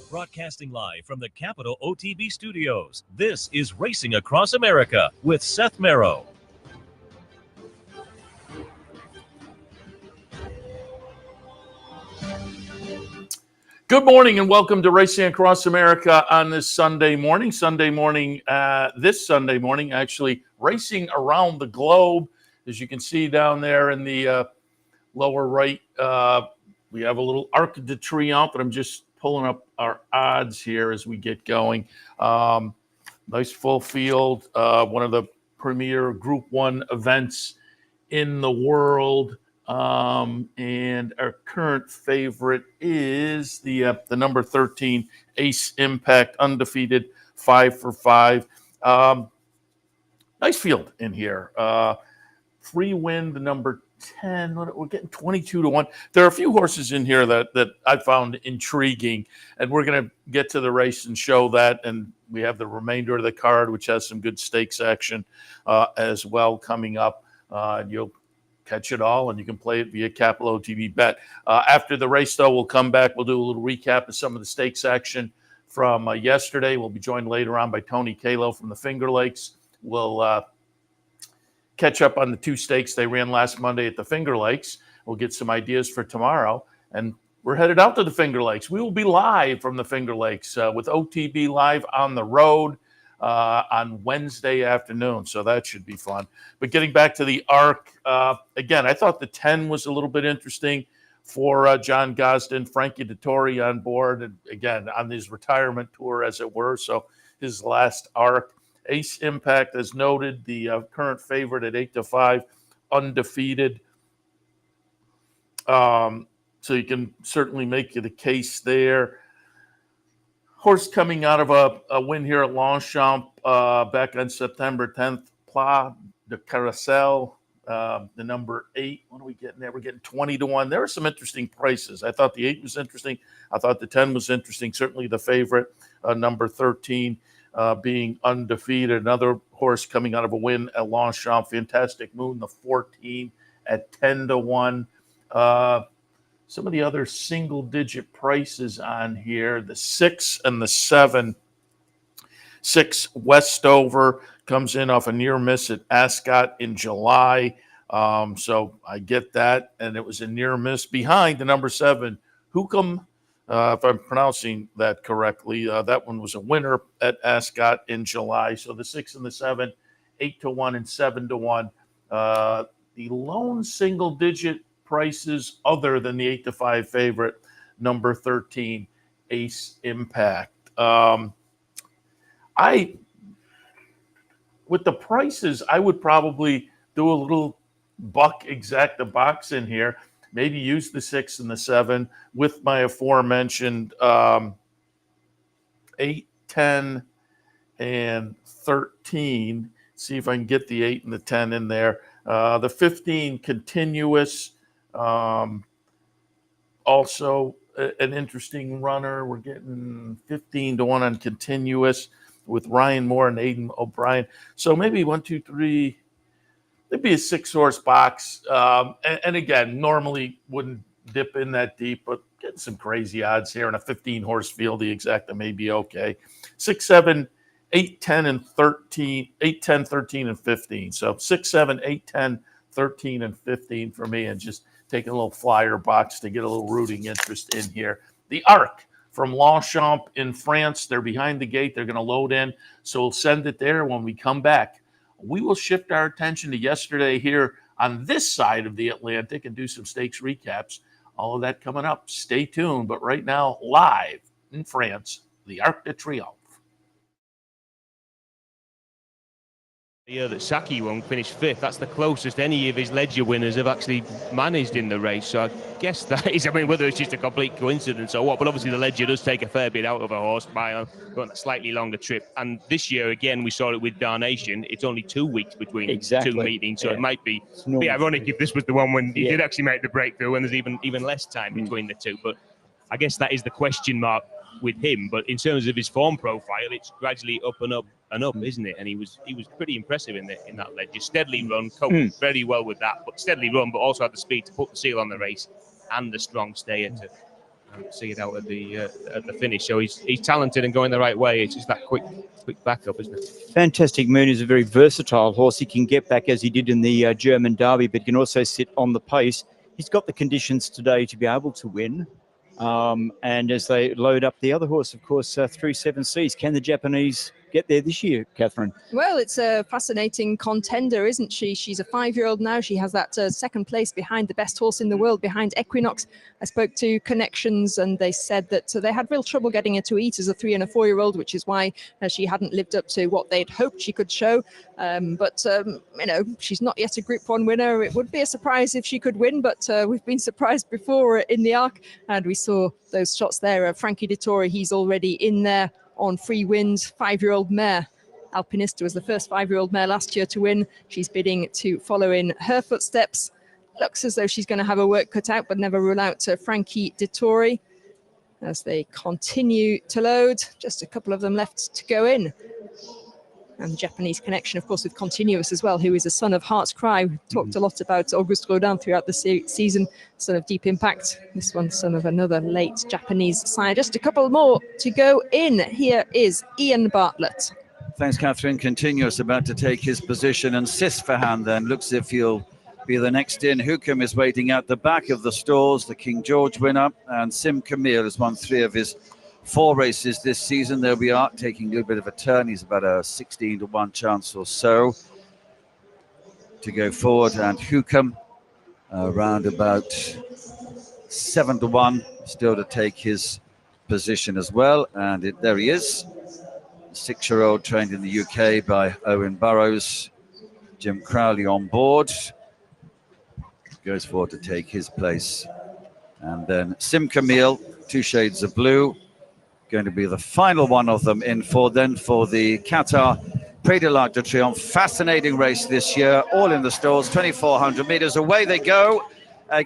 Broadcasting live from the Capitol OTB studios, this is Racing Across America with Seth Merrow. Good morning and welcome to Racing Across America on this Sunday morning. This Sunday morning, actually racing around the globe. As you can see down there in the lower right, we have a little Arc de Triomphe, and I'm just pulling up our odds here as we get going. Nice full field, one of the premier Group 1 events in the world. And our current favorite is the number 13 Ace Impact, undefeated, 5 for 5. Nice field in here. Free win, the number 10. We're getting 22 to 1. There are a few horses in here that I found intriguing, and we're going to get to the race and show that. And we have the remainder of the card, which has some good stakes action as well coming up. You'll catch it all, and you can play it via Calo TV Bet. After the race, though, we'll come back. We'll do a little recap of some of the stakes action from yesterday. We'll be joined later on by Tony Calo from the Finger Lakes. We'll catch up on the 2 stakes they ran last Monday at the Finger Lakes. We'll get some ideas for tomorrow, and we're headed out to the Finger Lakes. We will be live from the Finger Lakes with OTB Live on the road on Wednesday afternoon, so that should be fun. But getting back to the Arc, again, I thought the 10 was a little bit interesting for John Gosden, Frankie Dettori on board, and again, on his retirement tour, as it were, so his last Arc. Ace Impact, as noted, the current favorite at 8 to 5, undefeated. So you can certainly make it a case there. Horse coming out of a win here at Longchamp back on September 10th, Pla de Carousel, the number 8. What are we getting there? We're getting 20 to 1. There are some interesting prices. I thought the 8 was interesting. I thought the 10 was interesting. Certainly the favorite, number 13, being undefeated. Another horse coming out of a win at Longchamp, Fantastic Moon, the 14 at 10 to 1. Some of the other single-digit prices on here, the 6 and the 7. 6 Westover comes in off a near miss at Ascot in July. So I get that. And it was a near miss behind the number 7, Hukum, if I'm pronouncing that correctly. That one was a winner at Ascot in July. So the 6 and the 7, 8 to 1 and 7 to 1. The lone single-digit prices other than the 8 to 5 favorite, number 13, Ace Impact. With the prices, I would probably do a little buck exact the box in here. Maybe use the 6 and the 7 with my aforementioned 8, 10, and 13. See if I can get the 8 and the 10 in there. The 15 continuous. Also an interesting runner. We're getting 15 to 1 on continuous with Ryan Moore and Aidan O'Brien. So maybe 1, 2, 3. Maybe a 6-horse box. And again, normally wouldn't dip in that deep, but getting some crazy odds here in a 15-horse field. The exacta may be okay. 6, 7, 8, 10, and 13. 8, 10, 13, and 15. So 6, 7, 8, 10, 13, and 15 for me, and just taking a little flyer box to get a little rooting interest in here. The Arc from Longchamp in France. They're behind the gate. They're going to load in. So we'll send it there. When we come back, we will shift our attention to yesterday here on this side of the Atlantic and do some stakes recaps. All of that coming up. Stay tuned. But right now, live in France, the Arc de Triomphe. Yeah, that Saki won't finish 5th. That's the closest any of his Ledger winners have actually managed in the race. So I guess that is, I mean, whether it's just a complete coincidence or what, but obviously the Ledger does take a fair bit out of a horse by going a slightly longer trip. And this year, again, we saw it with Darnation. It's only 2 weeks between 2 meetings. So it might be ironic if this was the one when he did actually make the breakthrough and there's even less time between the two. But I guess that is the question mark with him. But in terms of his form profile, it's gradually up and up and up, isn't it? And he was pretty impressive in that Ledger. Steadily run, coped very well with that, but steadily run, but also had the speed to put the seal on the race and the strong stayer see it out at the finish. So he's talented and going the right way. It's just that quick backup, isn't it? Fantastic Moon is a very versatile horse. He can get back as he did in the German Derby, but he can also sit on the pace. He's got the conditions today to be able to win. And as they load up the other horse, of course, through 7 Seas, can the Japanese get there this year, Catherine? Well, it's a fascinating contender, isn't she? She's a 5-year-old now. She has that second place behind the best horse in the world, behind Equinox. I spoke to Connections and they said that they had real trouble getting her to eat as a 3 and a 4-year-old, which is why she hadn't lived up to what they'd hoped she could show. But she's not yet a Group 1 winner. It would be a surprise if she could win, but we've been surprised before in the Arc, and we saw those shots there. Frankie Dettori, he's already in there on Free Wind, 5-year-old mare. Alpinista was the first 5-year-old mare last year to win. She's bidding to follow in her footsteps. Looks as though she's going to have her work cut out, but never rule out Frankie Dettori as they continue to load. Just a couple of them left to go in. And the Japanese connection, of course, with Continuous as well, who is a son of Heart's Cry. We've talked a lot about Auguste Rodin throughout the season, son of Deep Impact. This one, son of another late Japanese sire. Just a couple more to go in. Here is Ian Bartlett. Thanks, Catherine. Continuous about to take his position, and Sisfahan then looks as if he'll be the next in. Hukum is waiting at the back of the stalls, the King George winner, and Sim Camille has won 3 of his 4 races this season. There we are, taking a little bit of a turn. He's about a 16-1 chance or so to go forward, and Hukum around about 7-1 still to take his position as well. And there he is, 6-year-old trained in the UK by Owen Burrows. Jim Crowley on board, goes forward to take his place. And then Sim Camille, 2 shades of blue, going to be the final one of them in for the Qatar Prix de l'Arc de Triomphe. Fascinating race this year, all in the stalls, 2,400 meters. Away they go.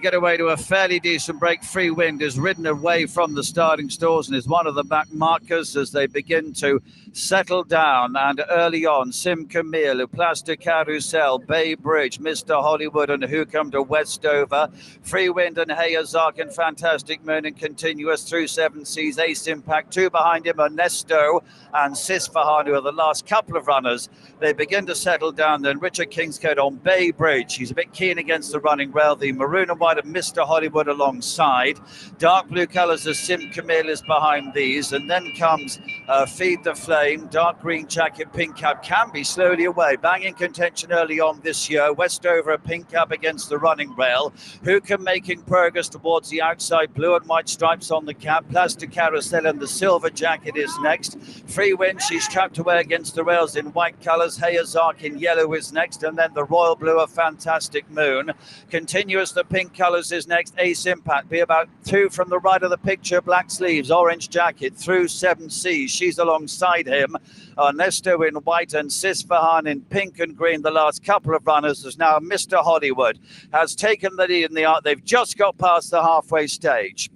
Get away to a fairly decent break. Free Wind is ridden away from the starting stalls and is one of the back markers as they begin to settle down. And early on, Sim Camille, Place de Carousel, Bay Bridge, Mr. Hollywood and Hukum to Westover. Free Wind and Hayazark and Fantastic Moon and Continuous through 7 Seas. Ace Impact, 2 behind him, Ernesto and Sisfahan, who are the last couple of runners. They begin to settle down. Then Richard Kingscote on Bay Bridge. He's a bit keen against the running rail. The maroon and white of Mr. Hollywood alongside. Dark blue colours as Sim Camille is behind these. And then comes Feed the Flame. Dark green jacket, pink cap, can be slowly away. Banging contention early on this year. Westover, a pink cap against the running rail. Hukum making progress towards the outside. Blue and white stripes on the cap. Place de Carousel and the silver jacket is next. Free Wind, she's trapped away against the rails in white colours. Hayazark in yellow is next. And then the royal blue of Fantastic Moon. Continuous, the pink colours is next. Ace Impact, be about 2 from the right of the picture. Black sleeves, orange jacket through 7 Seas. She's alongside him. Ernesto in white and Sisfahan in pink and green. The last couple of runners is now Mr. Hollywood has taken the lead in the Arc. They've just got past the halfway stage.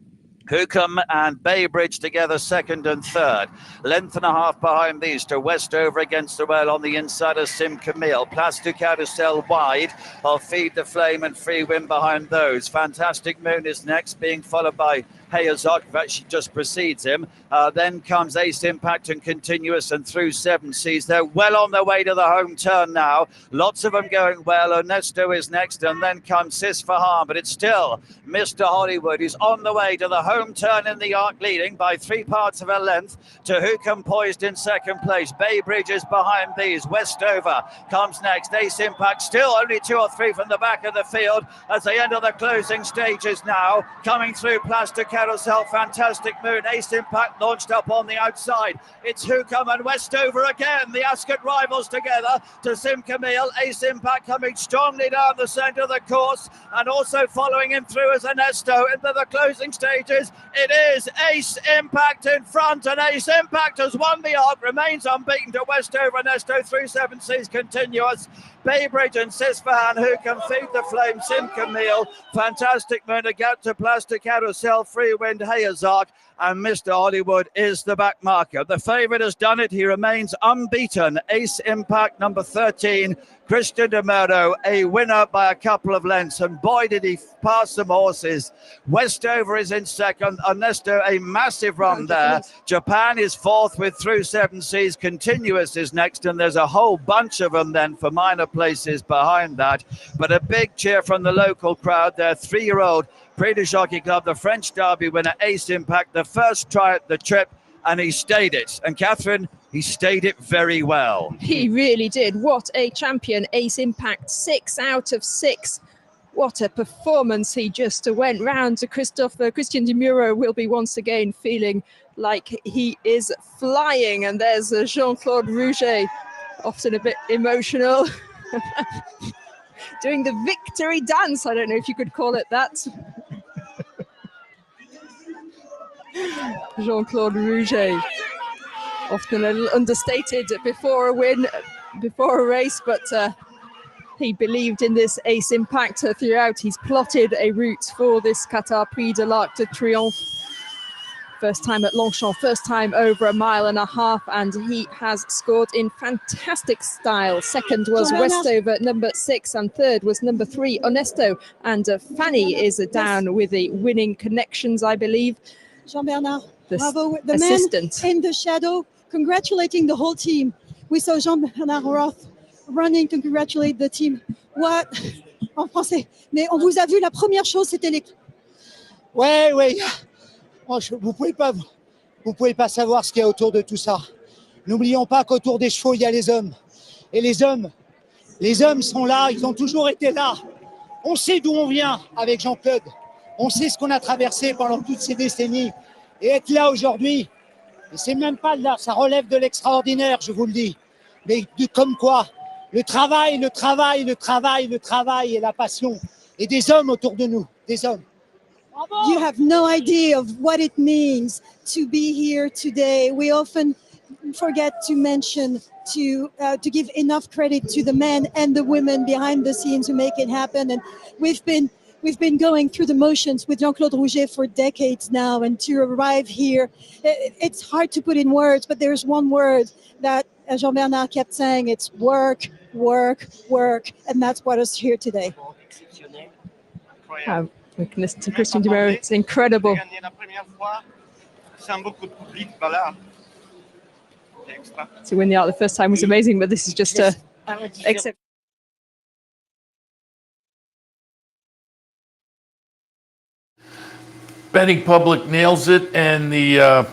Hukum and Bay Bridge together, 2nd and 3rd. Length and a half behind these to Westover against the rail on the inside of Sim Camille. Place de Carousel wide. I'll Feed the Flame and Free Wind behind those. Fantastic Moon is next, being followed by Hayazark, in fact, she just precedes him. Then comes Ace Impact and Continuous and through 7 Seas. They're well on their way to the home turn now. Lots of them going well. Ernesto is next, and then comes Sisfahan, but it's still Mr. Hollywood who's on the way to the home turn in the Arc, leading by 3 parts of a length to Hukum, poised in 2nd place. Bay Bridge is behind these. Westover comes next. Ace Impact still only 2 or 3 from the back of the field as they enter the closing stages now. Coming through Place de Carousel, Fantastic Moon, Ace Impact launched up on the outside. It's Hukum and Westover again, the Ascot rivals together to Sim Camille. Ace Impact coming strongly down the centre of the course, and also following him through as Ernesto into the closing stages. It is Ace Impact in front, and Ace Impact has won the Arc, remains unbeaten to Westover. Ernesto through 7 Seas Continuous. Bay Bridge and Sisfahan, Hukum, Feed the Flame, Sim Camille, Fantastic Moon, a gap to Place de Carousel, Free Wind, Hayazark, and Mr. Hollywood is the back marker. The favourite has done it. He remains unbeaten. Ace Impact, number 13, Christian Merrow, a winner by a couple of lengths, and boy did he pass some horses. Westover is in second. Ernesto, a massive run there. Japan is fourth with Through Seven Seas. Continuous is next, and there's a whole bunch of them then for minor places behind that. But a big cheer from the local crowd there. 3-year-old Prix de Jockey Club, the French Derby winner, Ace Impact, the first try at the trip, and he stayed it. And Catherine, he stayed it very well. He really did. What a champion. Ace Impact, 6 out of 6. What a performance. He just went round to Christian de Merrow will be once again feeling like he is flying. And there's Jean-Claude Rouget, often a bit emotional, doing the victory dance. I don't know if you could call it that. Jean-Claude Rouget, often a little understated before a win, before a race, but he believed in this Ace Impact throughout. He's plotted a route for this Qatar Prix de l'Arc de Triomphe. First time at Longchamp, first time over 1.5 miles, and he has scored in fantastic style. Second was Westover, number 6, and third was number 3, Ernesto. And Fanny is down with the winning connections, I believe. Jean-Bernard, The bravo. The assistant. man in the shadow, congratulating the whole team. We saw Jean-Bernard Roth running to congratulate the team. What? En français. Mais on vous a vu, la première chose, c'était les... Ouais. Vous pouvez pas savoir ce qu'il y a autour de tout ça. N'oublions pas qu'autour des chevaux, il y a les hommes. Et les hommes sont là, ils ont toujours été là. On sait d'où on vient avec Jean-Claude. On sait ce qu'on a traversé pendant toutes ces décennies. Et être là aujourd'hui, et c'est même pas là, ça relève de l'extraordinaire, je vous le dis. Mais comme quoi, le travail et la passion. Et des hommes autour de nous, des hommes. You have no idea of what it means to be here today. We often forget to mention to give enough credit to the men and the women behind the scenes who make it happen. And we've been going through the motions with Jean-Claude Rouget for decades now, and to arrive here, it's hard to put in words, but there's one word that Jean-Bernard kept saying, it's work, work, work, and that's what is here today. We can listen to Christian de Merrow. It's incredible. To win the art the first time was amazing, but this is just except. Betting public nails it, and the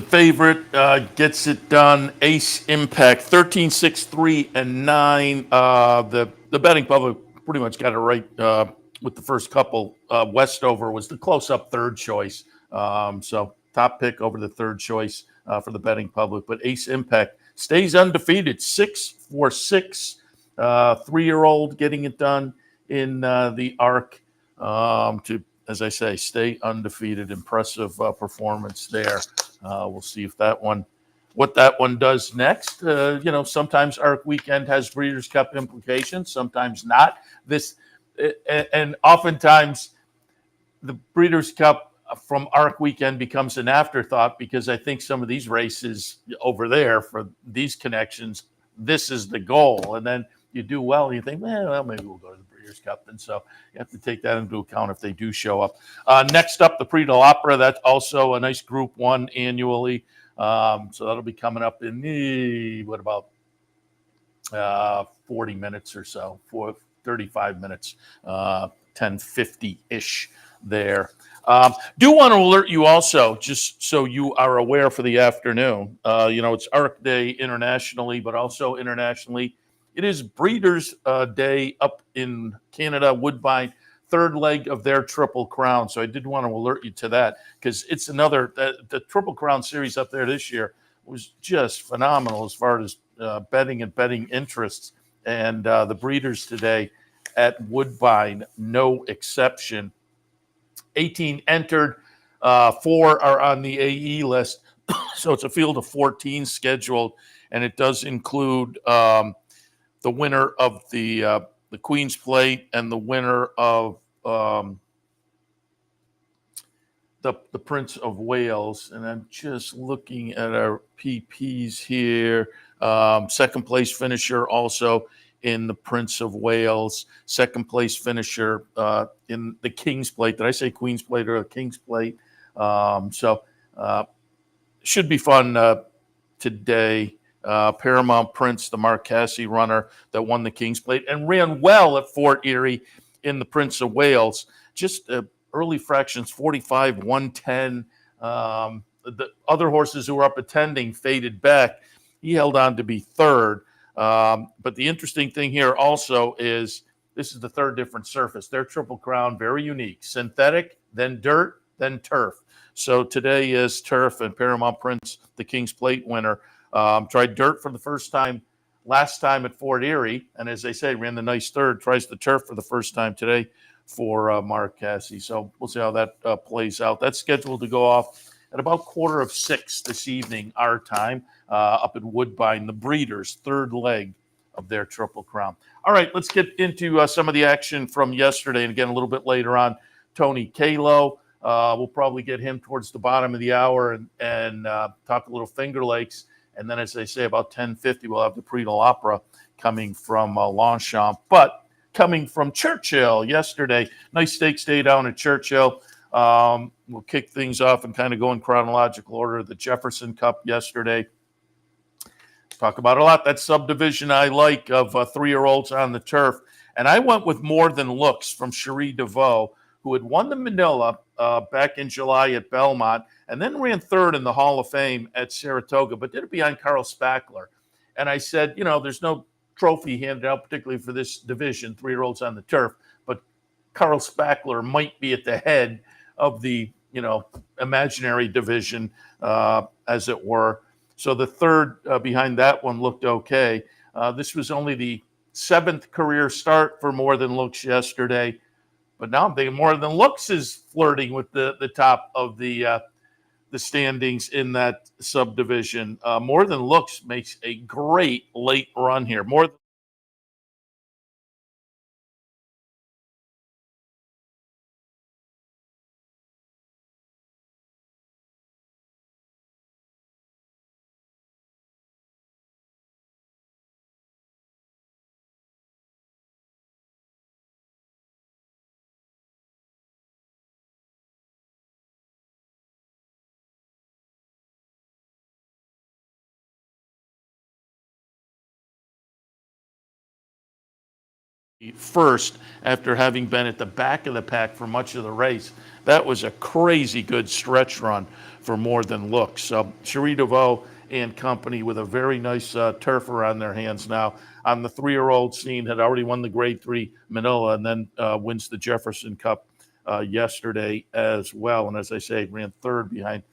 favorite gets it done. Ace Impact, 13, 6, 3, and 9. The betting public pretty much got it right with the first couple. Westover was the close-up third choice. So top pick over the third choice for the betting public. But Ace Impact stays undefeated, 6-4-6. 3-year-old getting it done in the Arc to, as I say, stay undefeated. Impressive performance there. We'll see if what that one does next. Sometimes Arc Weekend has Breeders' Cup implications, sometimes not. And oftentimes the Breeders' Cup from Arc Weekend becomes an afterthought, because I think some of these races over there for these connections, this is the goal. And then you do well, and you think, well, maybe we'll go to the Breeders' Cup. And so you have to take that into account if they do show up. Next up, the Prix de l'Opera. That's also a nice Group 1 annually. So that'll be coming up in 40 minutes or so, 35 minutes, 10:50-ish there. Do want to alert you also, just so you are aware for the afternoon, it's Arc Day internationally, but also internationally, it is Breeders' Day up in Canada, Woodbine, third leg of their Triple Crown. So I did want to alert you to that, because it's the Triple Crown series up there this year was just phenomenal as far as betting and betting interests. And the Breeders today at Woodbine, no exception. 18 entered, 4 are on the AE list. So it's a field of 14 scheduled, and it does include the winner of the Queen's Plate and the winner of the Prince of Wales. And I'm just looking at our PPs here. Second place finisher also in the Prince of Wales, second place finisher in the King's Plate. Did I say Queen's Plate or King's Plate? Should be fun today. Paramount Prince, the Marquesi runner that won the King's Plate and ran well at Fort Erie in the Prince of Wales. Just early fractions, 45, 110. The other horses who were up attending faded back. He held on to be third. But the interesting thing here also is this is the third different surface. Their Triple Crown, very unique. Synthetic, then dirt, then turf. So today is turf, and Paramount Prince, the King's Plate winner, tried dirt for the first time last time at Fort Erie. And as they say, ran the nice third, tries the turf for the first time today for Marquesi. So we'll see how that plays out. That's scheduled to go off at about 5:45 this evening, our time, up at Woodbine, the Breeders' third leg of their Triple Crown. All right, let's get into some of the action from yesterday. And again, a little bit later on, Tony Calo. We'll probably get him towards the bottom of the hour and talk a little Finger Lakes. And then, as they say, about 10:50, we'll have the Prix de l'Opera coming from Longchamp. But coming from Churchill yesterday, nice stakes day down at Churchill. We'll kick things off and kind of go in chronological order. The Jefferson Cup yesterday. Talk about a lot. That subdivision I like of 3-year-olds on the turf. And I went with More Than Looks from Cherie DeVoe, who had won the Manila back in July at Belmont and then ran third in the Hall of Fame at Saratoga, but did it behind Carl Spackler. And I said, there's no trophy handed out, particularly for this division, 3-year-olds on the turf, but Carl Spackler might be at the head of the, imaginary division, as it were. So the third behind that one looked okay. This was only the 7th career start for More Than Looks yesterday. But now I'm thinking More Than Looks is flirting with the top of the standings in that subdivision. More Than Looks makes a great late run here. More than first after having been at the back of the pack for much of the race. That was a crazy good stretch run for More Than Looks. So Cherie DeVoe and company with a very nice turfer on their hands now. On the 3-year-old scene, had already won the Grade 3 Manila and then wins the Jefferson Cup yesterday as well. And as I say, ran third behind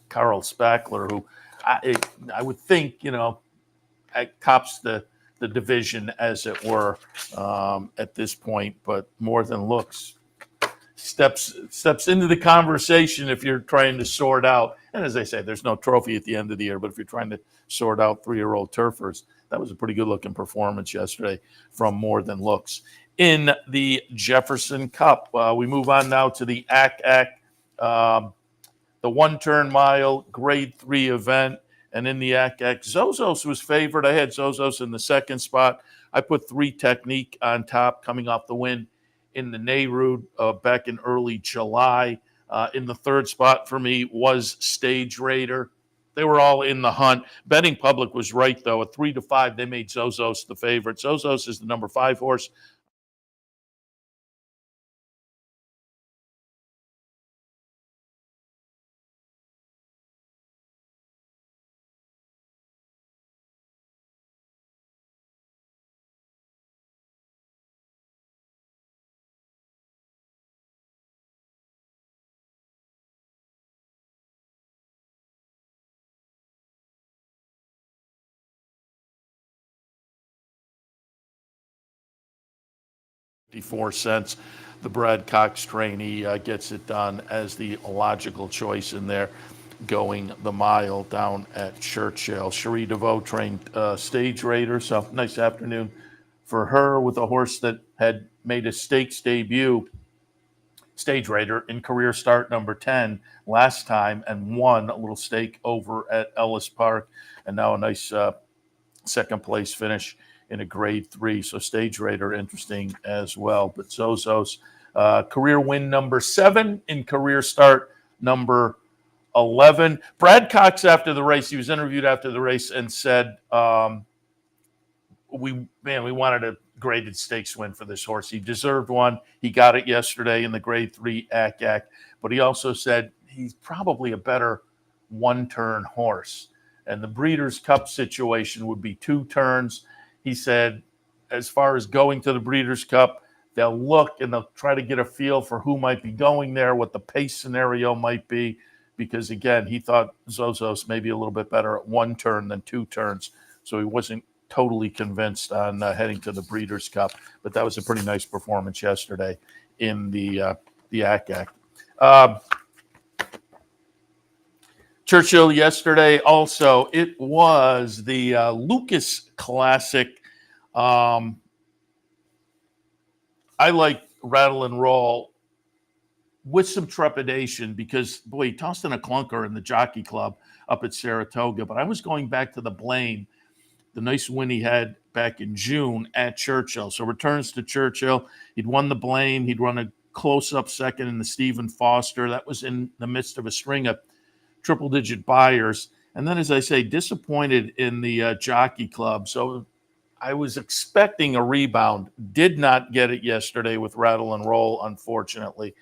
Carl Spackler, who I would think, tops the division, as it were, at this point. But More Than Looks steps into the conversation if you're trying to sort out. And as I say, there's no trophy at the end of the year, but if you're trying to sort out 3-year-old turfers, that was a pretty good looking performance yesterday from More Than Looks. In the Jefferson Cup, we move on now to the ACAC, the 1-turn mile Grade 3 event. And in the ACAC, Zozos was favored. I had Zozos in the second spot. I put 3 Technique on top, coming off the win in the Nehru back in early July. In the third spot for me was Stage Raider. They were all in the hunt. Betting public was right, though. At 3-5, they made Zozos the favorite. Zozos is the number 5 horse. $0.54. The Brad Cox trainee gets it done as the logical choice in there, going the mile down at Churchill. Cherie DeVoe trained Stage Raider, so nice afternoon for her with a horse that had made a stakes debut, Stage Raider, in career start number 10 last time and won a little stake over at Ellis Park, and now a nice second place finish in a grade 3. So stage raider interesting as well. But Zozos, career win number 7 in career start number 11. Brad Cox, after the race, he was interviewed after the race and said, we wanted a graded stakes win for this horse. He deserved one. He got it yesterday in the grade 3 ACAC. But he also said he's probably a better one-turn horse. And the Breeders' Cup situation would be 2 turns. He said, as far as going to the Breeders' Cup, they'll look and they'll try to get a feel for who might be going there, what the pace scenario might be. Because, again, he thought Zozos may be a little bit better at 1 turn than 2 turns. So he wasn't totally convinced on heading to the Breeders' Cup. But that was a pretty nice performance yesterday in the ACAC. Churchill yesterday also, it was the Lucas Classic. I like Rattle and Roll with some trepidation because, boy, he tossed in a clunker in the Jockey Club up at Saratoga. But I was going back to the Blaine, the nice win he had back in June at Churchill. So returns to Churchill. He'd won the Blaine. He'd run a close-up second in the Stephen Foster. That was in the midst of a string of triple-digit buyers. And then, as I say, disappointed in the Jockey Club. So I was expecting a rebound. Did not get it yesterday with Rattle and Roll, unfortunately.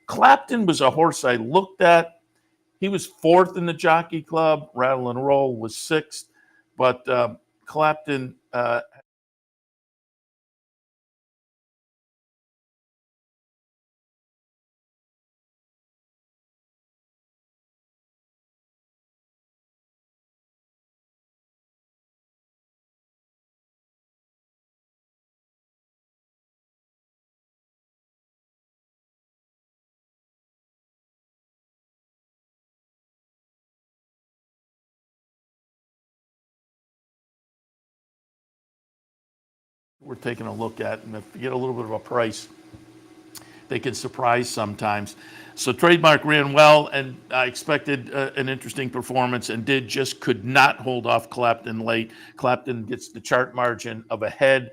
Clapton was a horse I looked at. He was 4th in the Jockey Club. Rattle and Roll was 6th. But Clapton we're taking a look at, and if you get a little bit of a price, they can surprise sometimes. So Trademark ran well, and I expected an interesting performance and could not hold off Clapton late. Clapton gets the chart margin of ahead.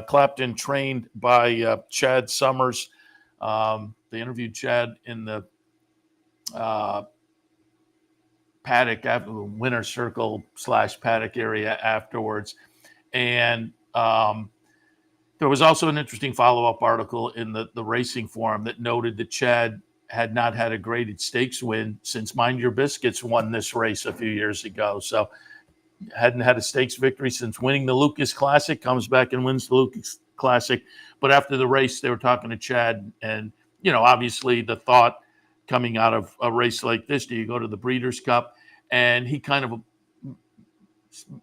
Clapton trained by Chad Summers. They interviewed Chad in the paddock after the winner's circle / paddock area afterwards. And there was also an interesting follow-up article in the Racing Forum that noted that Chad had not had a graded stakes win since Mind Your Biscuits won this race a few years ago. So hadn't had a stakes victory since winning the Lucas Classic, comes back and wins the Lucas Classic. But after the race, they were talking to Chad, and, obviously the thought coming out of a race like this, do you go to the Breeders' Cup? And he kind of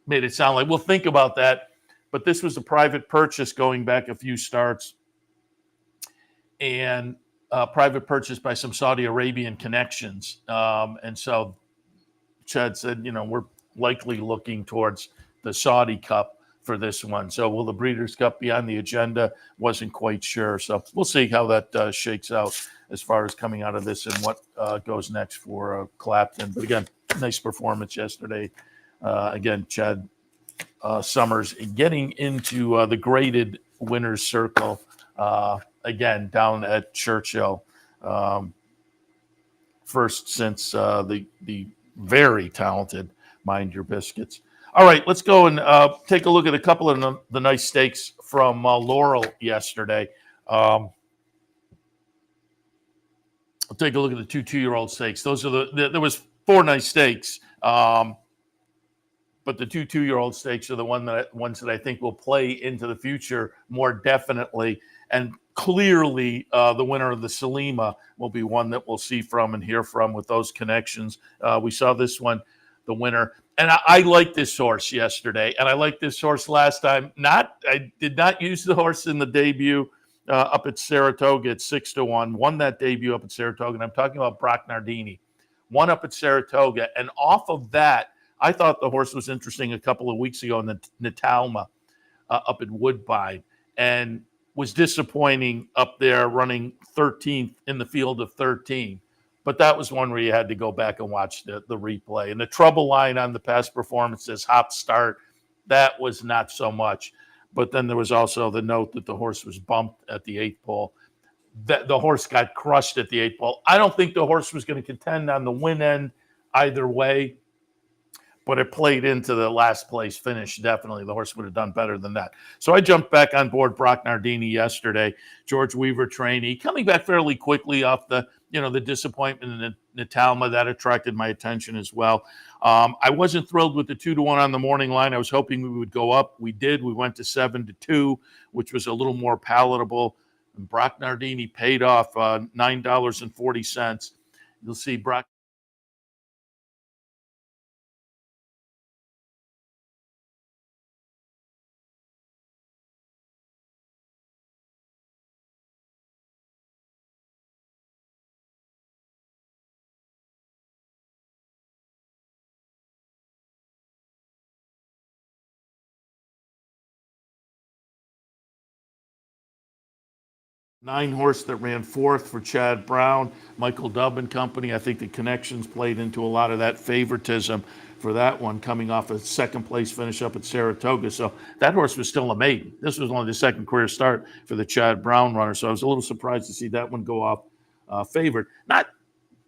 made it sound like, well, think about that. But this was a private purchase going back a few starts, and private purchase by some Saudi Arabian connections. And so Chad said, we're likely looking towards the Saudi Cup for this one. So will the Breeders' Cup be on the agenda? Wasn't quite sure. So we'll see how that shakes out as far as coming out of this and what goes next for Clapton. But again, nice performance yesterday. Again, Chad Summers getting into the graded winner's circle again down at Churchill. First since the very talented Mind Your Biscuits. All right, let's go and take a look at a couple of the nice stakes from Laurel yesterday. I'll take a look at the 2-2-year-old stakes. Those are there was 4 nice stakes. But the 2-2-year-old stakes are the ones that I think will play into the future more definitely. And clearly, the winner of the Salima will be one that we'll see from and hear from with those connections. We saw this one, the winner. And I liked this horse yesterday, and I liked this horse last time. I did not use the horse in the debut up at Saratoga at 6-1. Won that debut up at Saratoga, and I'm talking about Brock Nardini. Won up at Saratoga, and off of that, I thought the horse was interesting a couple of weeks ago in the Natalma up at Woodbine, and was disappointing up there running 13th in the field of 13. But that was one where you had to go back and watch the replay. And the trouble line on the past performances, hop start, That was not so much. But then there was also the note that the horse was bumped at the 8th pole. That the horse got crushed at the 8th pole. I don't think the horse was going to contend on the win end either way, but it played into the last place finish. Definitely, the horse would have done better than that. So I jumped back on board Brock Nardini yesterday. George Weaver trainee, coming back fairly quickly off the disappointment in Natalma. That attracted my attention as well. I wasn't thrilled with the 2-1 on the morning line. I was hoping we would go up. We did. We went to 7-2, which was a little more palatable. And Brock Nardini paid off $9.40. You'll see Brock. Nine horse that ran fourth for Chad Brown, Michael Dubb and company. I think the connections played into a lot of that favoritism for that one, coming off a second place finish up at Saratoga. So that horse was still a maiden. This was only the second career start for the Chad Brown runner. So I was a little surprised to see that one go off favored. Not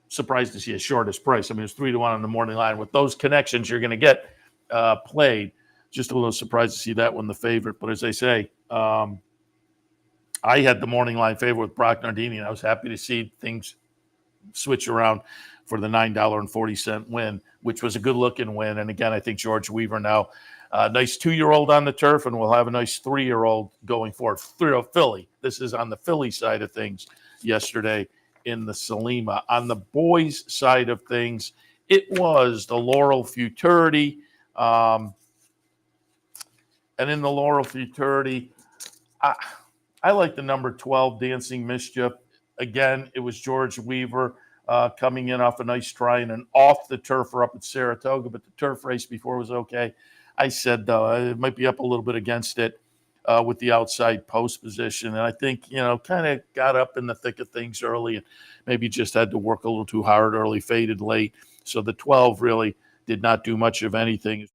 surprised to see a shortest price. I mean, it's 3-1 on the morning line. With those connections, you're going to get played. Just a little surprised to see that one the favorite. But as I say, I had the morning line favorite with Brock Nardini, and I was happy to see things switch around for the $9.40 win, which was a good-looking win. And again, I think George Weaver now, a nice 2-year-old on the turf, and we'll have a nice 3-year-old going forward. Philly. This is on the Philly side of things yesterday in the Salima. On the boys' side of things, it was the Laurel Futurity. And in the Laurel Futurity, I like the number 12, Dancing Mischief. Again, it was George Weaver coming in off a nice try and an off the turfer up at Saratoga, but the turf race before was okay. I said, though, it might be up a little bit against it with the outside post position. And I think, kind of got up in the thick of things early and maybe just had to work a little too hard early, faded late. So the 12 really did not do much of anything.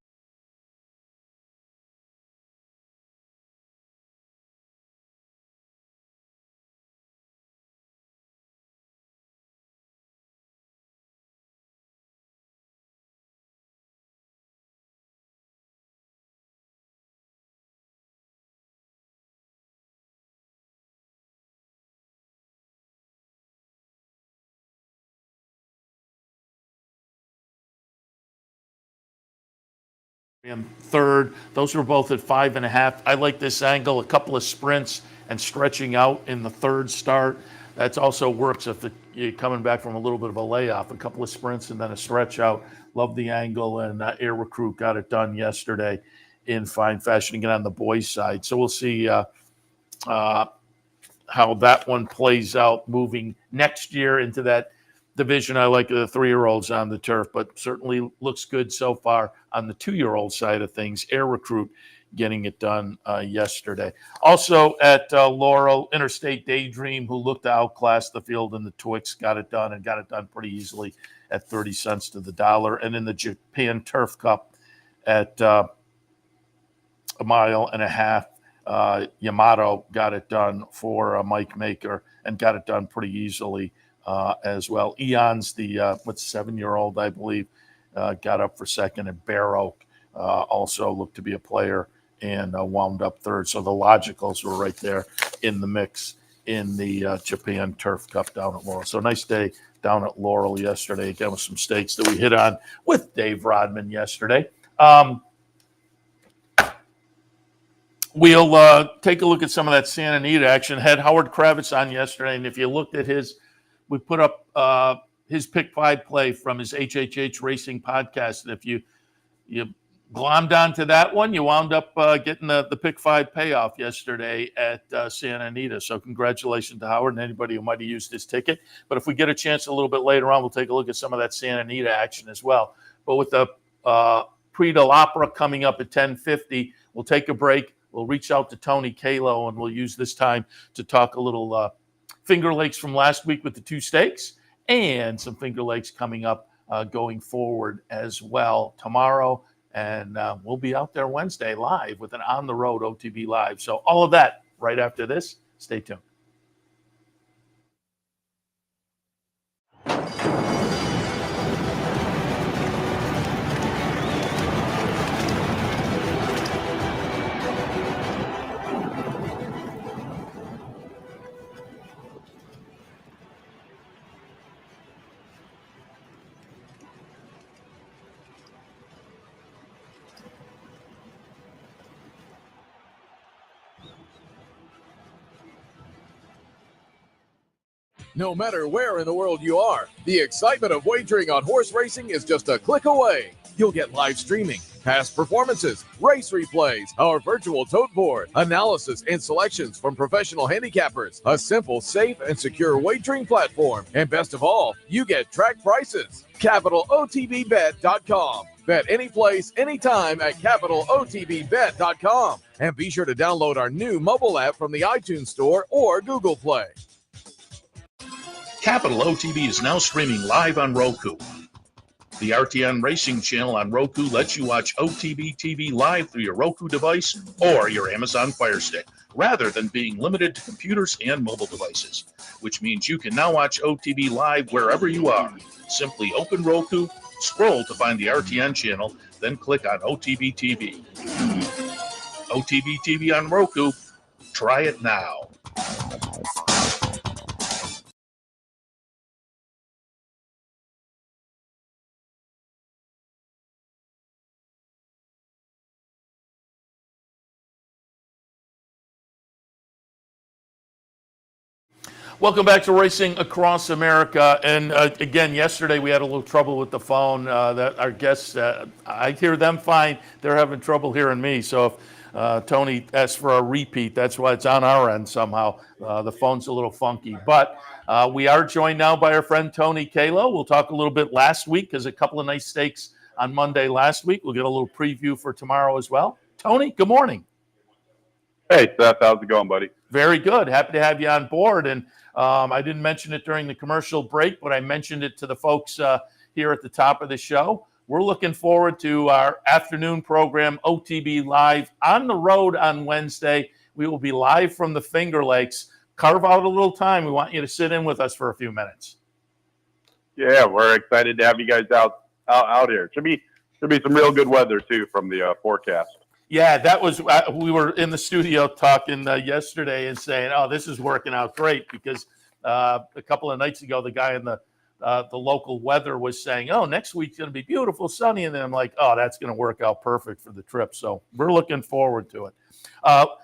And third, those were both at 5.5. I like this angle, a couple of sprints and stretching out in the third start. That also works if you're coming back from a little bit of a layoff, a couple of sprints and then a stretch out. Love the angle, and Air Recruit got it done yesterday in fine fashion again on the boys' side. So we'll see how that one plays out moving next year into that division. I like the 3-year-olds on the turf, but certainly looks good so far on the 2-year-old side of things. Air Recruit getting it done yesterday. Also at Laurel, Interstate Daydream, who looked to outclass the field in the Twix, got it done and got it done pretty easily at 30 cents to the dollar. And in the Japan Turf Cup at 1.5 miles, Yamato got it done for Mike Maker and got it done pretty easily as well. Eon's the 7-year-old, I believe, got up for second, and Bear Oak also looked to be a player and wound up third. So the Logicals were right there in the mix in the Japan Turf Cup down at Laurel. So nice day down at Laurel yesterday, again with some stakes that we hit on with Dave Rodman yesterday. We'll take a look at some of that Santa Anita action. Had Howard Kravitz on yesterday, and if you looked at we put up his pick 5 play from his HHH Racing podcast. And if you glommed onto that one, you wound up getting the pick 5 payoff yesterday at Santa Anita. So congratulations to Howard and anybody who might have used his ticket. But if we get a chance a little bit later on, we'll take a look at some of that Santa Anita action as well. But with the Prix de l'Opera coming up at 10:50, we'll take a break. We'll reach out to Tony Calo, and we'll use this time to talk a little Finger Lakes from last week with the 2 stakes and some Finger Lakes coming up going forward as well tomorrow And we'll be out there Wednesday live with an on-the-road OTB Live. So all of that right after this. Stay tuned. No matter where in the world you are, the excitement of wagering on horse racing is just a click away. You'll get live streaming, past performances, race replays, our virtual tote board, analysis and selections from professional handicappers, a simple, safe, and secure wagering platform, and best of all, you get track prices. CapitalOTBBet.com. Bet any place, anytime at CapitalOTBBet.com. And be sure to download our new mobile app from the iTunes Store or Google Play. Capital OTB is now streaming live on Roku. The RTN Racing channel on Roku lets you watch OTB TV live through your Roku device or your Amazon Fire Stick, rather than being limited to computers and mobile devices, which means you can now watch OTB live wherever you are. Simply open Roku, scroll to find the RTN channel, then click on OTB TV. OTB TV on Roku. Try it now. Welcome back to Racing Across America. And again, yesterday we had a little trouble with the phone. That our guests, I hear them fine. They're having trouble hearing me. So if Tony asks for a repeat, that's why it's on our end somehow. The phone's a little funky. But we are joined now by our friend Tony Calo. We'll talk a little bit last week because a couple of nice stakes on Monday last week. We'll get a little preview for tomorrow as well. Tony, good morning. Hey, Seth, how's it going, buddy? Very good. Happy to have you on board. And I didn't mention it during the commercial break, but I mentioned it to the folks here at the top of the show. We're looking forward to our afternoon program, OTB Live, on the road on Wednesday. We will be live from the Finger Lakes. Carve out a little time. We want you to sit in with us for a few minutes. Yeah, we're excited to have you guys out here. Should be some real good weather, too, from the forecast. Yeah, that was we were in the studio talking yesterday and saying, "Oh, this is working out great," because a couple of nights ago, the guy in the local weather was saying, "Oh, next week's going to be beautiful, sunny," and then I'm like, "Oh, that's going to work out perfect for the trip." So we're looking forward to it.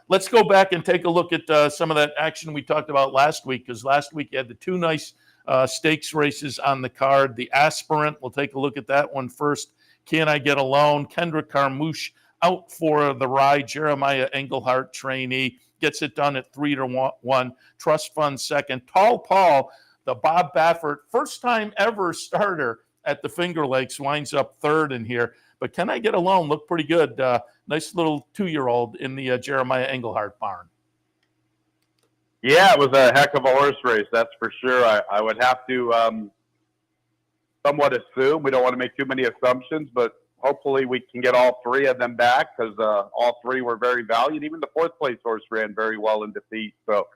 Let's go back and take a look at some of that action we talked about last week, because last week you had the two nice stakes races on the card. The Aspirant, we'll take a look at that one first. Can I Get a Loan? Kendra Carmouche out for the ride. Jeremiah Engelhardt, trainee, gets it done at 3-1. Trust Fund second. Tall Paul, the Bob Baffert, first time ever starter at the Finger Lakes, winds up third in here. But Can I Get a Loan? Looked pretty good. Nice little 2-year-old in the Jeremiah Engelhardt barn. Yeah, it was a heck of a horse race, that's for sure. I would have to somewhat assume. We don't want to make too many assumptions, but hopefully we can get all three of them back, because all three were very valued. Even the fourth place horse ran very well in defeat. So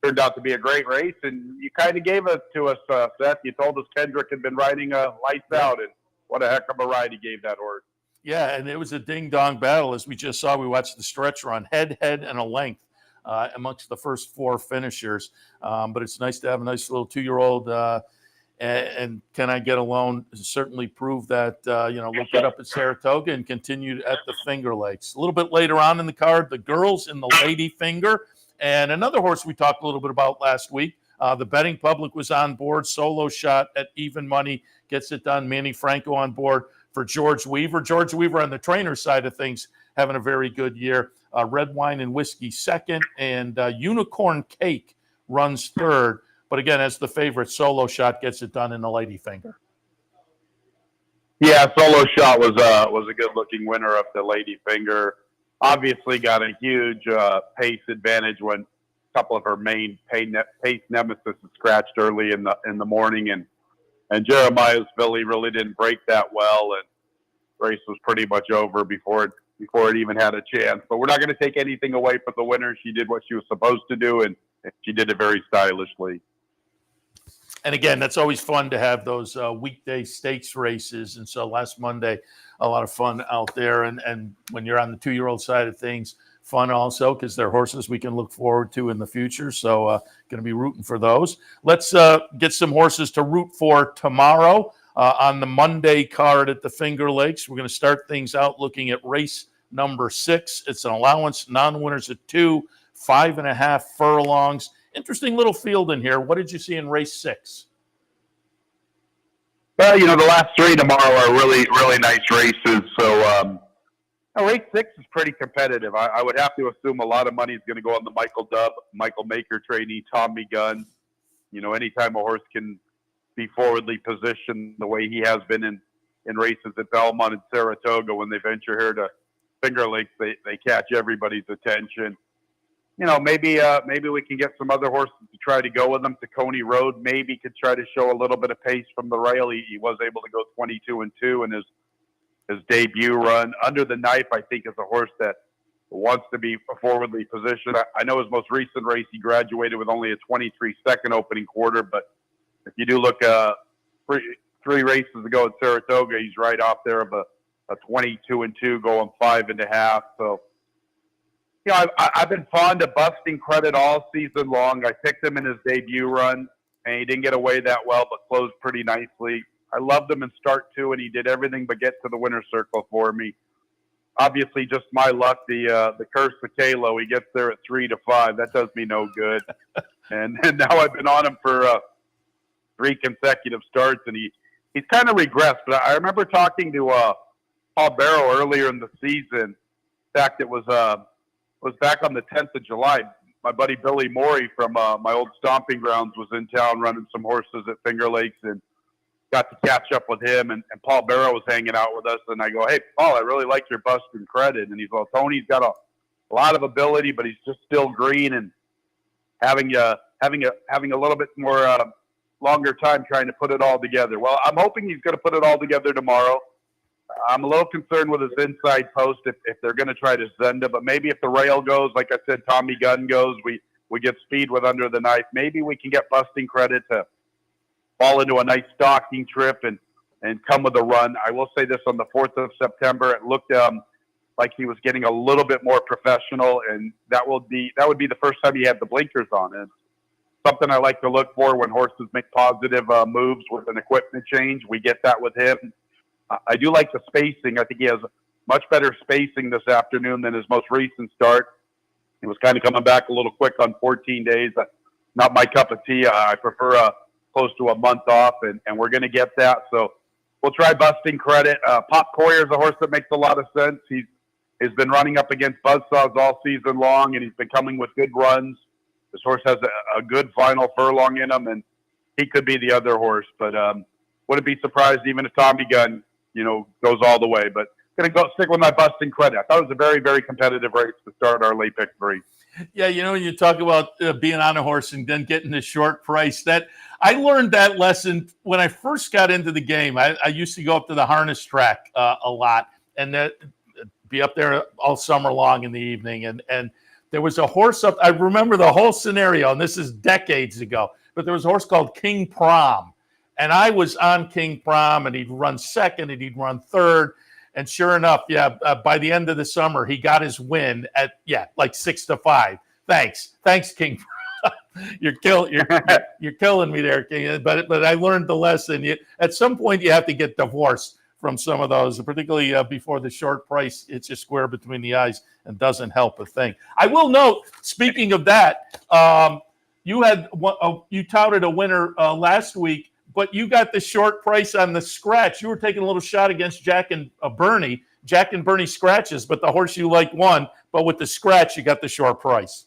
turned out to be a great race. And you kind of gave it to us, Seth. You told us Kendrick had been riding lights out, and what a heck of a ride he gave that horse. Yeah, and it was a ding-dong battle, as we just saw. We watched the stretch run, head, and a length amongst the first four finishers. But it's nice to have a nice little 2-year-old and Can I Get a Loan? Certainly proved that, looked it up at Saratoga and continued at the Finger Lakes. A little bit later on in the card, the girls in the Lady Finger. And another horse we talked a little bit about last week. The betting public was on board. Solo Shot at even money gets it done. Manny Franco on board for George Weaver. George Weaver on the trainer side of things having a very good year. Red Wine and Whiskey second, and Unicorn Cake runs third. But again, as the favorite, Solo Shot gets it done in the Lady Finger. Yeah, Solo Shot was a good-looking winner of the Lady Finger. Obviously got a huge pace advantage when a couple of her main pace nemesis scratched early in the morning, and Jeremiah's filly really didn't break that well. And race was pretty much over before it even had a chance. But we're not going to take anything away from the winner. She did what she was supposed to do, and she did it very stylishly. And again, that's always fun to have those weekday stakes races. And so last Monday, a lot of fun out there. And when you're on the 2-year-old side of things, fun also because they're horses we can look forward to in the future. So going to be rooting for those. Let's get some horses to root for tomorrow on the Monday card at the Finger Lakes. We're going to start things out looking at race number 6. It's an allowance, non-winners at 2, 5.5 furlongs. Interesting little field in here. What did you see in race 6? Well, the last 3 tomorrow are really, really nice races. So race 6 is pretty competitive. I would have to assume a lot of money is going to go on the Michael Maker trainee, Tommy Gunn. Anytime a horse can be forwardly positioned the way he has been in races at Belmont and Saratoga, when they venture here to Finger Lakes, they catch everybody's attention. Maybe we can get some other horses to try to go with them. Coney Road maybe could try to show a little bit of pace from the rail. He was able to go 22-2 in his debut run. Under the Knife, I think, is a horse that wants to be forwardly positioned. I know his most recent race, he graduated with only a 23-second opening quarter, but if you do look 3 races ago at Saratoga, he's right off there of a 22-2 going 5.5. So, I've been fond of Busting Credit all season long. I picked him in his debut run, and he didn't get away that well, but closed pretty nicely. I loved him in start 2, and he did everything but get to the winner's circle for me. Obviously, just my luck, the curse of Calo. He gets there at 3-5. That does me no good. and now I've been on him for 3 consecutive starts, and he's kind of regressed. But I remember talking to Paul Barrow earlier in the season. In fact, it was back on the 10th of July. My buddy Billy Morey from my old stomping grounds was in town running some horses at Finger Lakes, and got to catch up with him. And Paul Barrow was hanging out with us, and I go, "Hey, Paul, I really like your Busting Credit." And he's like, "Tony's got a lot of ability, but he's just still green and having a little bit more longer time trying to put it all together." Well, I'm hoping he's going to put it all together tomorrow. I'm a little concerned with his inside post if they're going to try to Zenda, but maybe if the rail goes, like I said, Tommy Gunn goes, we get speed with Under the Knife. Maybe we can get Busting Credit to fall into a nice stalking trip and come with a run. I will say this, on the 4th of September, it looked like he was getting a little bit more professional, and that would be the first time he had the blinkers on. And something I like to look for when horses make positive moves with an equipment change. We get that with him. I do like the spacing. I think he has much better spacing this afternoon than his most recent start. He was kind of coming back a little quick on 14 days. Not my cup of tea. I prefer close to a month off, and we're going to get that. So we'll try Busting Credit. Pop Coyer is a horse that makes a lot of sense. He's been running up against buzzsaws all season long, and he's been coming with good runs. This horse has a good final furlong in him, and he could be the other horse. But wouldn't be surprised even if Tommy Gunn goes all the way. But going to stick with my Busting Credit. I thought it was a very, very competitive race to start our late pick 3. Yeah, you talk about being on a horse and then getting the short price. That I learned that lesson when I first got into the game. I used to go up to the harness track a lot and be up there all summer long in the evening. And there was a horse up. I remember the whole scenario, and this is decades ago. But there was a horse called King Prom. And I was on King Prom, and he'd run second, and he'd run third. And sure enough, by the end of the summer, he got his win at, like 6-5. Thanks, King Prom. You're killing me there, King. But I learned the lesson. At some point, you have to get divorced from some of those, particularly before the short price. It's a square between the eyes and doesn't help a thing. I will note, speaking of that, you touted a winner last week. But you got the short price on the scratch. You were taking a little shot against Jack and Bernie. Jack and Bernie scratches, but the horse you like won. But with the scratch, you got the short price.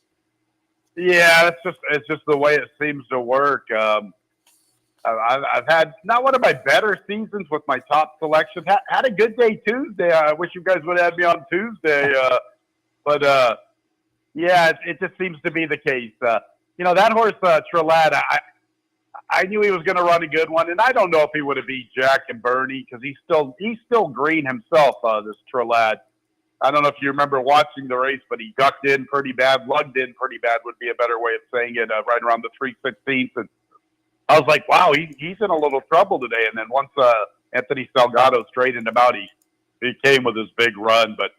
Yeah, it's just the way it seems to work. I've had not one of my better seasons with my top selections. Had a good day Tuesday. I wish you guys would have had me on Tuesday. But it just seems to be the case. That horse, Trelad, I knew he was going to run a good one, and I don't know if he would have beat Jack and Bernie because he's still green himself. This Trelad. I don't know if you remember watching the race, but he ducked in pretty bad, lugged in pretty bad would be a better way of saying it, right around the 3/16th. And I was like, wow, he's in a little trouble today. And then once Anthony Salgado straightened him out, he came with his big run. But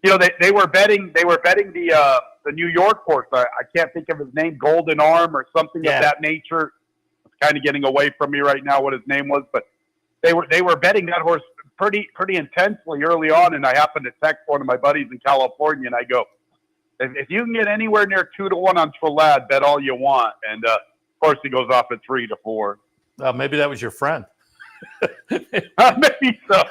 they were betting the New York horse. I can't think of his name, Golden Arm or something of that nature. It's kind of getting away from me right now what his name was, but they were betting that horse pretty intensely early on, and I happened to text one of my buddies in California, and I go, if you can get anywhere near 2-1 on Trelad, bet all you want. And of course, he goes off at 3-4. Maybe that was your friend. Maybe so.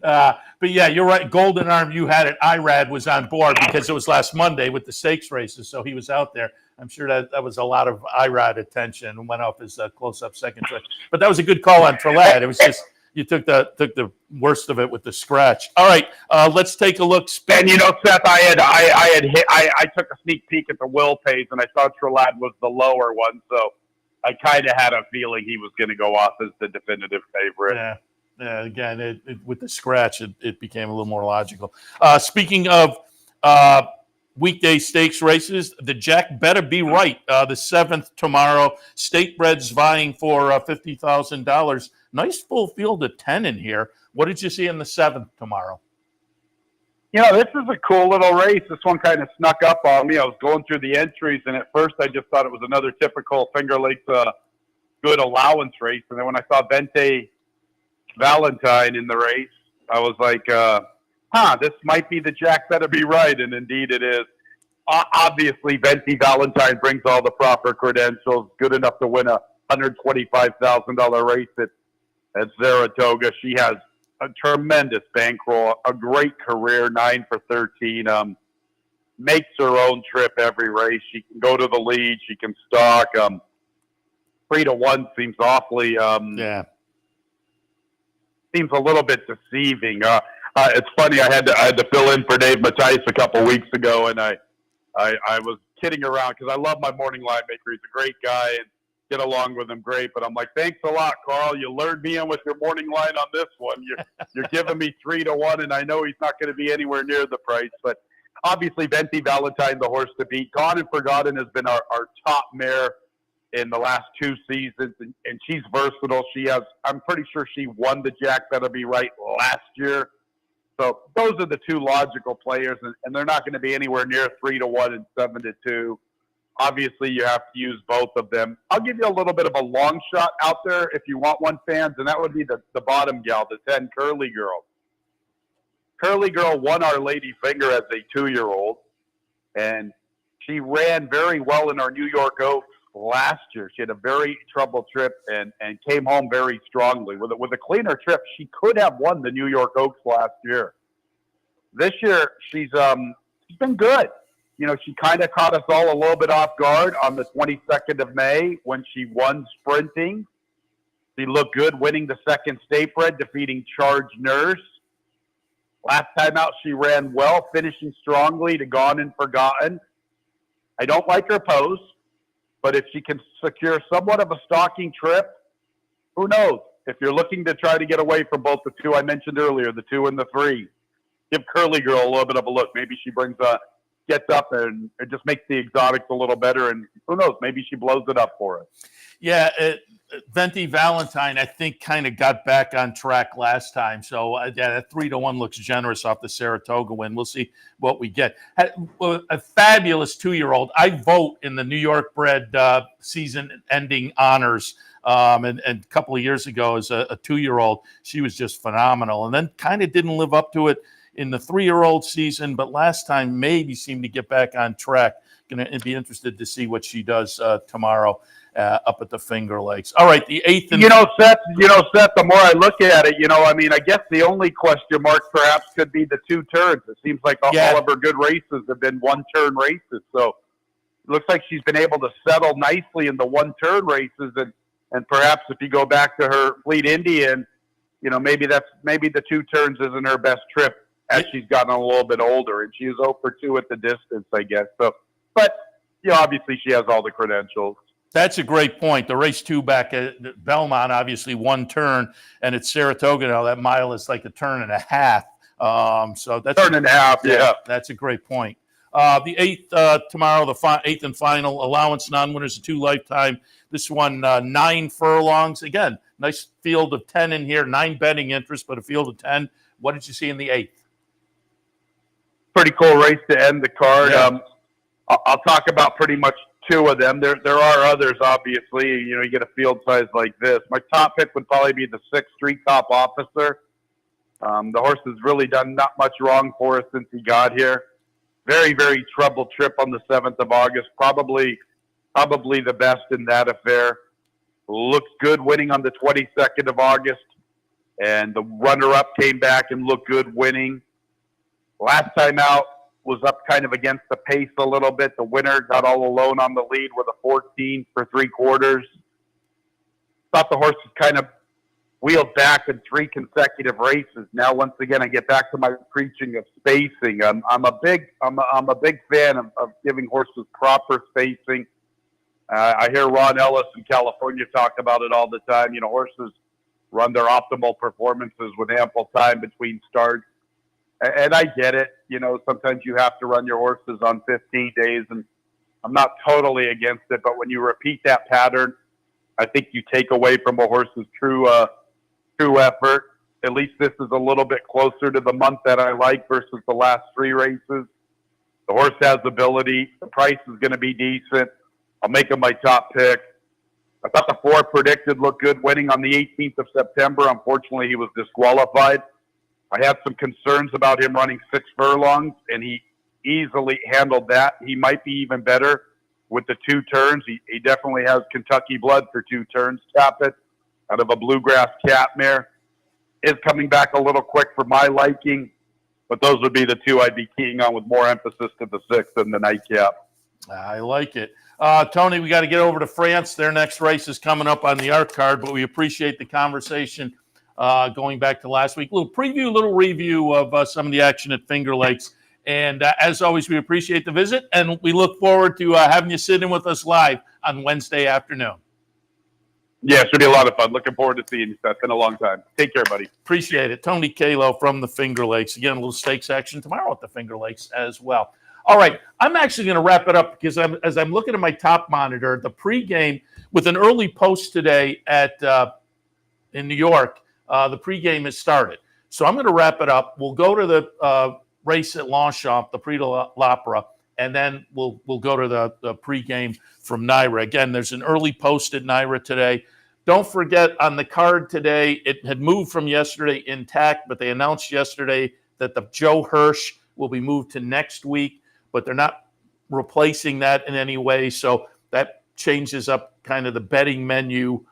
But yeah, you're right. Golden Arm, you had it. Irad was on board because it was last Monday with the stakes races, so he was out there. I'm sure that was a lot of Irad attention and went off his close-up second choice. But that was a good call on Trelad. It was just you took the worst of it with the scratch. All right, let's take a look. And Seth, I took a sneak peek at the Will Pays, and I thought Trelad was the lower one, so I kind of had a feeling he was going to go off as the definitive favorite. Yeah. Again, with the scratch, it became a little more logical. Speaking of weekday stakes races, the Jack Better Be Right, the 7th tomorrow. Statebreds vying for $50,000. Nice full field of 10 in here. What did you see in the 7th tomorrow? This is a cool little race. This one kind of snuck up on me. I was going through the entries, and at first I just thought it was another typical Finger Lakes good allowance race. And then when I saw Vente Valentine in the race, I was like, this might be the Jack Better Be Right, and indeed it is. Obviously, Vente Valentine brings all the proper credentials, good enough to win a $125,000 race at Saratoga. She has a tremendous bankroll, a great career, 9 for 13. Makes her own trip every race. She can go to the lead. She can stalk. 3-1 seems awfully. Seems a little bit deceiving. It's funny. I had to fill in for Dave Mattice a couple weeks ago, and I was kidding around because I love my morning line maker. He's a great guy and get along with him great. But I'm like, thanks a lot, Carl. You lured me in with your morning line on this one. You're giving me 3-1, and I know he's not going to be anywhere near the price. But obviously, Vente Valentine, the horse to beat. Gone and Forgotten has been our top mare in the last 2 seasons, and she's versatile. I'm pretty sure she won the Jack Better Be Right last year. So those are the 2 logical players, and they're not going to be anywhere near 3-1 and 7-2. Obviously, you have to use both of them. I'll give you a little bit of a long shot out there if you want one, fans, and that would be the bottom gal, the 10 Curly Girl. Curly Girl won Our Lady Finger as a 2-year-old, and she ran very well in our New York Oaks last year. She had a very troubled trip and came home very strongly. With a cleaner trip, she could have won the New York Oaks last year. This year, she's been good. She kind of caught us all a little bit off guard on the 22nd of May when she won sprinting. She looked good winning the second Statebred, defeating Charge Nurse. Last time out, she ran well, finishing strongly to Gone and Forgotten. I don't like her pose, but if she can secure somewhat of a stalking trip, who knows? If you're looking to try to get away from both the 2 I mentioned earlier, the 2 and the 3, give Curly Girl a little bit of a look. Maybe she gets up and it just makes the exotics a little better, and who knows, maybe she blows it up for us. Yeah, Vente Valentine, I think, kind of got back on track last time. So, that 3-1 looks generous off the Saratoga win. We'll see what we get. A fabulous 2-year-old. I vote in the New York bred season-ending honors. And a couple of years ago, as a 2-year-old, she was just phenomenal. And then kind of didn't live up to it in the 3-year-old season, but last time maybe seemed to get back on track. Going to be interested to see what she does tomorrow up at the Finger Lakes. All right, the 8th. And Seth, the more I look at it, I guess the only question mark perhaps could be the 2 turns. It seems like all of her good races have been 1-turn races. So it looks like she's been able to settle nicely in the 1-turn races. And perhaps if you go back to her Fleet Indian, maybe the 2 turns isn't her best trip as she's gotten a little bit older. And she is 0 for 2 at the distance, I guess. So, but obviously she has all the credentials. That's a great point. The race 2 back at Belmont, obviously 1 turn, and at Saratoga now that mile is like a turn and a half. So that's Turn and a half, yeah. That's a great point. The 8th tomorrow, the 8th and final allowance non-winners of 2 lifetime. This one 9 furlongs. Again, nice field of 10 in here. 9 betting interest, but a field of 10. What did you see in the 8th? Pretty cool race to end the card. Yeah. I'll talk about pretty much 2 of them. There are others, obviously. You get a field size like this. My top pick would probably be the 6th Street Top Officer. The horse has really done not much wrong for us since he got here. Very, very troubled trip on the 7th of August. Probably the best in that affair. Looks good winning on the 22nd of August. And the runner-up came back and looked good winning. Last time out was up kind of against the pace a little bit. The winner got all alone on the lead with a 14 for 3/4. Thought the horse was kind of wheeled back in 3 consecutive races. Now, once again, I get back to my preaching of spacing. I'm a big fan of giving horses proper spacing. I hear Ron Ellis in California talk about it all the time. Horses run their optimal performances with ample time between starts. And I get it. Sometimes you have to run your horses on 15 days, and I'm not totally against it. But when you repeat that pattern, I think you take away from a horse's true effort. At least this is a little bit closer to the month that I like versus the last 3 races. The horse has ability. The price is going to be decent. I'll make him my top pick. I thought the 4 Predicted looked good winning on the 18th of September. Unfortunately, he was disqualified. I had some concerns about him running 6 furlongs, and he easily handled that. He might be even better with the 2 turns. He definitely has Kentucky blood for 2 turns. Tappet out of a Bluegrass Cat mare is coming back a little quick for my liking, but those would be the 2 I'd be keying on with more emphasis to the 6th and the nightcap. I like it. Tony, we got to get over to France. Their next race is coming up on the art card, but we appreciate the conversation going back to last week. Little review of some of the action at Finger Lakes. And as always, we appreciate the visit, and we look forward to having you sit in with us live on Wednesday afternoon. Yeah, it should be a lot of fun. Looking forward to seeing you, Seth. It's been a long time. Take care, buddy. Appreciate it. Tony Calo from the Finger Lakes. Again, a little stakes action tomorrow at the Finger Lakes as well. All right, I'm actually going to wrap it up because as I'm looking at my top monitor, the pregame with an early post today in New York, the pregame has started. So I'm going to wrap it up. We'll go to the race at Longchamp, the Prix de l'Opera, and then we'll go to the pregame from NYRA. Again, there's an early post at NYRA today. Don't forget on the card today, it had moved from yesterday intact, but they announced yesterday that the Joe Hirsch will be moved to next week, but they're not replacing that in any way. So that changes up kind of the betting menu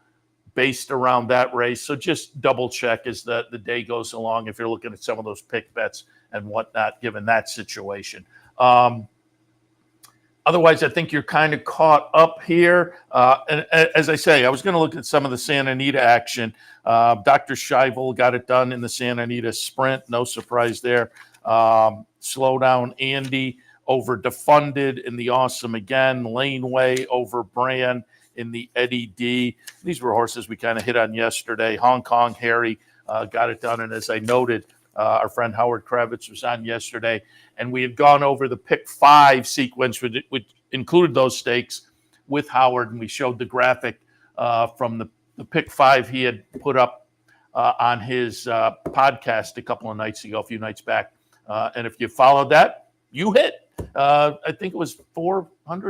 based around that race. So just double check as the day goes along if you're looking at some of those pick bets and whatnot, given that situation. Otherwise, I think you're kind of caught up here. And as I say, I was going to look at some of the Santa Anita action. Dr. Scheibel got it done in the Santa Anita Sprint. No surprise there. Slow Down Andy over Defunded in the Awesome Again. Laneway over Brand in the Eddie D. These were horses we kind of hit on yesterday. Hong Kong Harry got it done. And as I noted, our friend Howard Kravitz was on yesterday, and we had gone over the pick 5 sequence, which included those stakes with Howard, and we showed the graphic from the pick 5 he had put up on his podcast a few nights back. And if you followed that, you hit. I think it was $400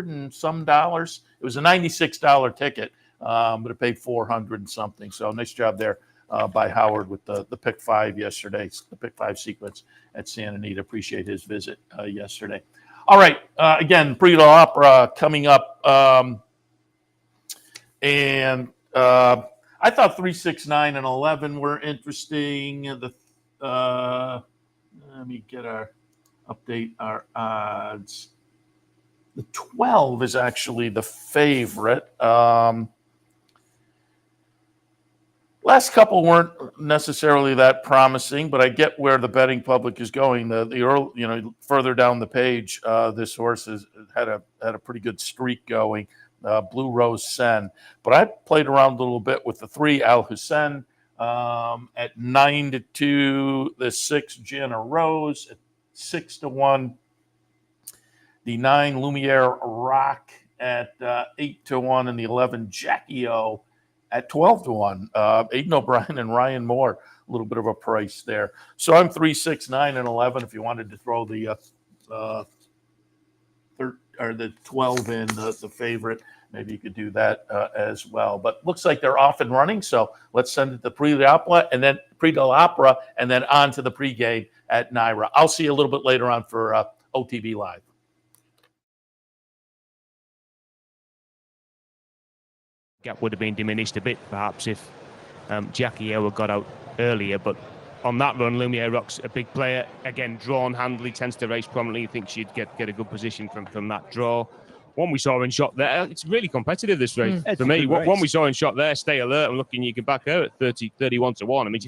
and some. It was a $96 ticket, but it paid $400 and something. So nice job there by Howard with the pick 5 yesterday, the pick 5 sequence at Santa Anita. Appreciate his visit yesterday. All right, again, Prix de l'Opera coming up, and I thought 3, 6, 9, and 11 were interesting. Let me get update our odds. The 12 is actually the favorite. Last couple weren't necessarily that promising, but I get where the betting public is going. The early, further down the page, this horse has had a pretty good streak going. Blue Rose Sen. But I played around a little bit with the 3 Al Hussein at 9-2, the 6 Jana Rose at 6-1, the 9 Lumiere Rock at 8-1, and the 11 Jackie O at 12-1. Aiden O'Brien and Ryan Moore, a little bit of a price there. So I'm 3, 6, 9, and 11. If you wanted to throw the 12 in, the favorite, maybe you could do that as well. But looks like they're off and running, so let's send it to Prix de l'Opera and then on to the pregame at Naira. I'll see you a little bit later on for OTB Live. Gap would have been diminished a bit, perhaps, if Jackie O got out earlier. But on that run, Lumiere Rock's a big player. Again, drawn handily, tends to race prominently. You think she'd get a good position from that draw. One we saw in shot there, it's really competitive, this race. For me, one we saw in shot there, Stay Alert. I'm looking, you can back her at 31-1. I mean,